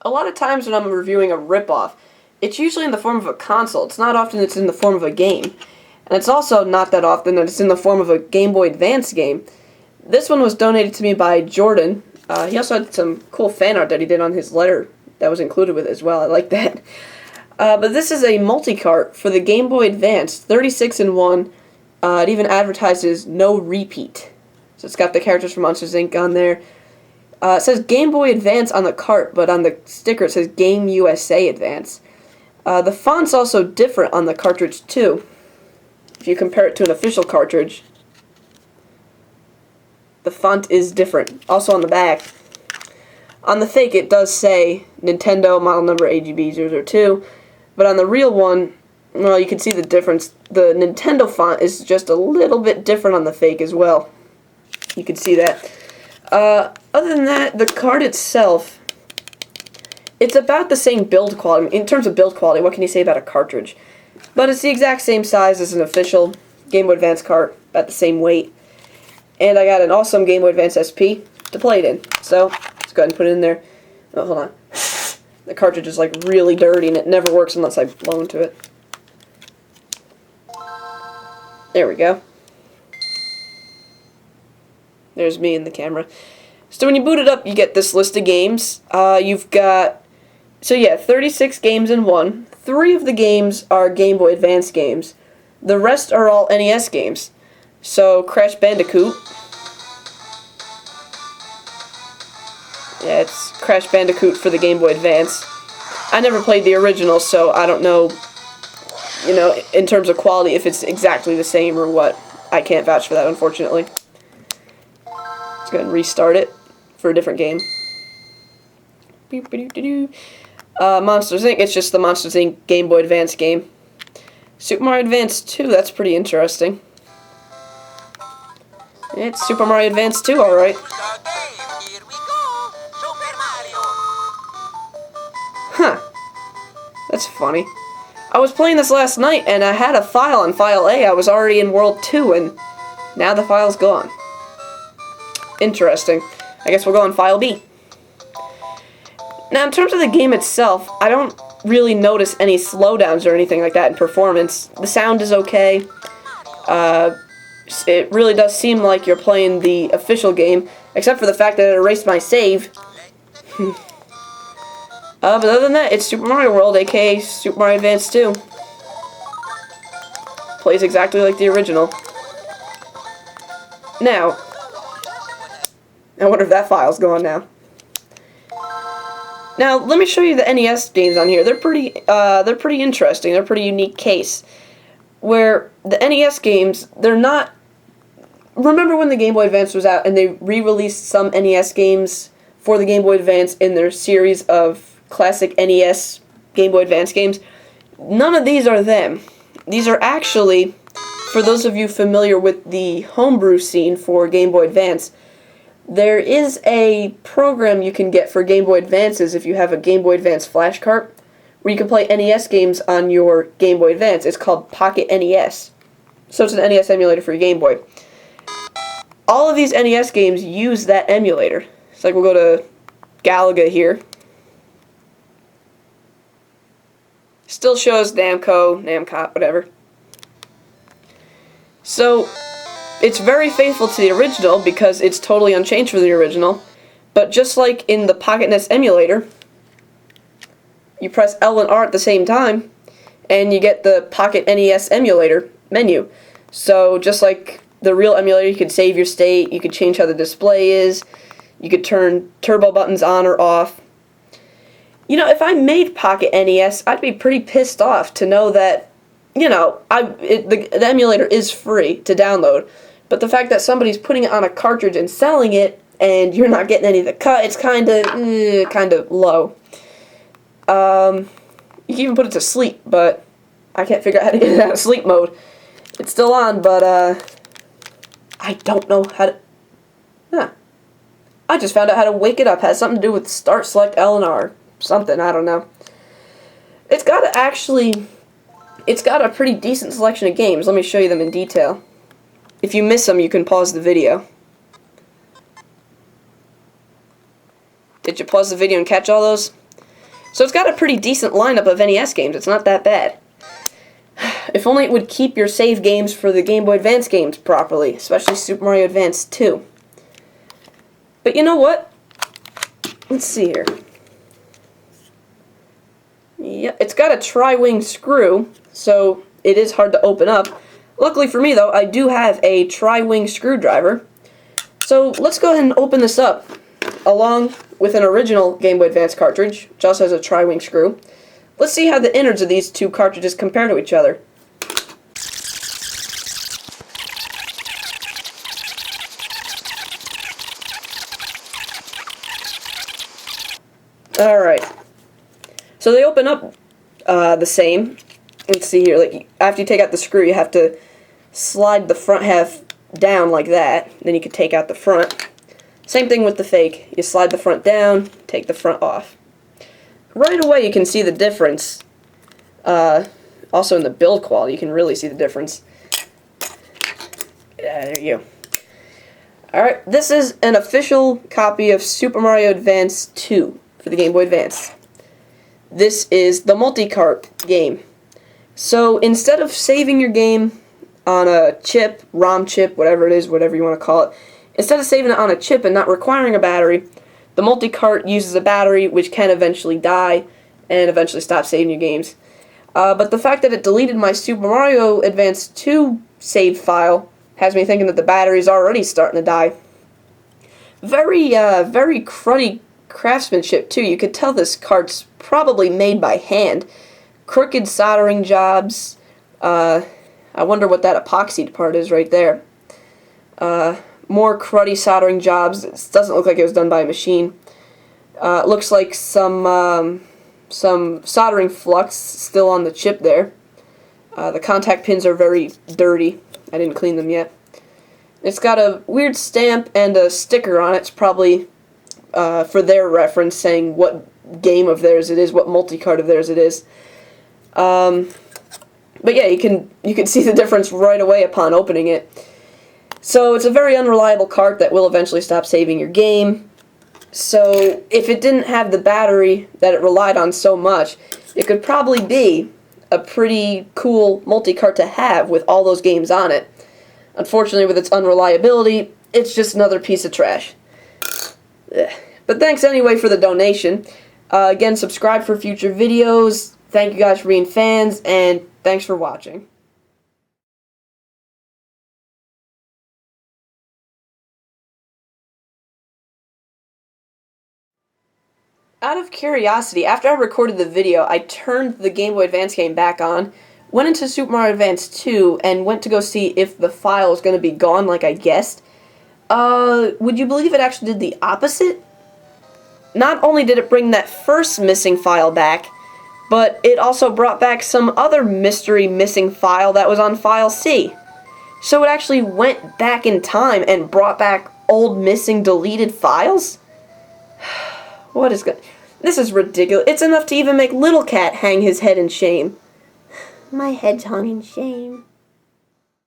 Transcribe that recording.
A lot of times when I'm reviewing a ripoff, it's usually in the form of a console. It's not often it's in the form of a game. And it's also not that often that it's in the form of a Game Boy Advance game. This one was donated to me by Jordan. He also had some cool fan art that he did on his letter that was included with it as well. I like that. But this is a multi-cart for the Game Boy Advance, 36 in 1. It even advertises no repeat. So it's got the characters from Monsters Inc. on there. It says Game Boy Advance on the cart, but on the sticker it says Game USA Advance. The font's also different on the cartridge too. If you compare it to an official cartridge, the font is different. Also on the back. On the fake it does say Nintendo model number AGB002, but on the real one, well, you can see the difference. The Nintendo font is just a little bit different on the fake as well. You can see that. Other than that, the card itself, it's about the same build quality. In terms of build quality, what can you say about a cartridge? But it's the exact same size as an official Game Boy Advance cart, about the same weight. And I got an awesome Game Boy Advance SP to play it in. So, let's go ahead and put it in there. Oh, hold on. The cartridge is like really dirty and it never works unless I blow into it. There we go. There's me in the camera. So when you boot it up, you get this list of games. You've got, 36 games in one. 3 of the games are Game Boy Advance games. The rest are all NES games. So, Crash Bandicoot. Yeah, it's Crash Bandicoot for the Game Boy Advance. I never played the original, so I don't know, in terms of quality, if it's exactly the same or what. I can't vouch for that, unfortunately. Let's go ahead and restart it for a different game. Monsters Inc. It's just the Monsters Inc. Game Boy Advance game. Super Mario Advance 2, that's pretty interesting. It's Super Mario Advance 2, alright. Huh. That's funny. I was playing this last night, and I had a file on File A. I was already in World 2, and now the file's gone. Interesting. I guess we'll go on File B. Now, in terms of the game itself, I don't really notice any slowdowns or anything like that in performance. The sound is okay. It really does seem like you're playing the official game, except for the fact that it erased my save. But other than that, it's Super Mario World, aka Super Mario Advance 2. Plays exactly like the original. Now, I wonder if that file's gone now. Now, let me show you the NES games on here. They're pretty interesting. They're a pretty unique case. Where the NES games, they're not... Remember when the Game Boy Advance was out and they re-released some NES games for the Game Boy Advance in their series of classic NES Game Boy Advance games? None of these are them. These are actually, for those of you familiar with the homebrew scene for Game Boy Advance, there is a program you can get for Game Boy Advances if you have a Game Boy Advance flash cart, where you can play NES games on your Game Boy Advance. It's called Pocket NES. So it's an NES emulator for your Game Boy. All of these NES games use that emulator. So like we'll go to Galaga here. Still shows Namco, whatever. So it's very faithful to the original because it's totally unchanged from the original. But just like in the Pocket NES emulator, you press L and R at the same time, and you get the Pocket NES emulator menu. So just like the real emulator, you could save your state, you could change how the display is, you could turn turbo buttons on or off. If I made Pocket NES, I'd be pretty pissed off to know that, the emulator is free to download, but the fact that somebody's putting it on a cartridge and selling it, and you're not getting any of the cut, it's kind of low. You can even put it to sleep, but I can't figure out how to get it out of sleep mode. It's still on, but I don't know how to... I just found out how to wake it up. It has something to do with start, select, L and R. Something, I don't know. It's got a pretty decent selection of games. Let me show you them in detail. If you miss them, you can pause the video. Did you pause the video and catch all those? So it's got a pretty decent lineup of NES games. It's not that bad. If only it would keep your save games for the Game Boy Advance games properly, especially Super Mario Advance 2. But you know what? Let's see here. Yep, it's got a tri-wing screw, so it is hard to open up. Luckily for me, though, I do have a tri-wing screwdriver. So let's go ahead and open this up, along with an original Game Boy Advance cartridge, which also has a tri-wing screw. Let's see how the innards of these two cartridges compare to each other. Alright, so they open up the same. Let's see here, like after you take out the screw, you have to slide the front half down like that, then you can take out the front. Same thing with the fake, you slide the front down, take the front off. Right away you can see the difference. Also in the build quality, you can really see the difference. Yeah, there you go. Alright, this is an official copy of Super Mario Advance 2 for the Game Boy Advance. This is the multi-cart game. So instead of saving your game on a chip, ROM chip, whatever it is, whatever you want to call it, instead of saving it on a chip and not requiring a battery, the multi-cart uses a battery which can eventually die and eventually stop saving your games. But the fact that it deleted my Super Mario Advance 2 save file has me thinking that the battery's already starting to die. Very cruddy craftsmanship too. You could tell this cart's probably made by hand. Crooked soldering jobs. I wonder what that epoxied part is right there. More cruddy soldering jobs. It doesn't look like it was done by a machine. It looks like some soldering flux still on the chip there. The contact pins are very dirty. I didn't clean them yet. It's got a weird stamp and a sticker on it. It's probably for their reference, saying what game of theirs it is, what multi-cart of theirs it is. But yeah, you can see the difference right away upon opening it. So it's a very unreliable cart that will eventually stop saving your game. So if it didn't have the battery that it relied on so much, it could probably be a pretty cool multi-cart to have with all those games on it. Unfortunately, with its unreliability, it's just another piece of trash. Ugh. But thanks anyway for the donation. Again, subscribe for future videos. Thank you guys for being fans, and thanks for watching. Out of curiosity, after I recorded the video, I turned the Game Boy Advance game back on, went into Super Mario Advance 2, and went to go see if the file was going to be gone like I guessed. Would you believe it actually did the opposite? Not only did it bring that first missing file back, but it also brought back some other mystery missing file that was on file C. So it actually went back in time and brought back old missing deleted files? What is good? This is ridiculous. It's enough to even make Little Cat hang his head in shame. My head's hung in shame.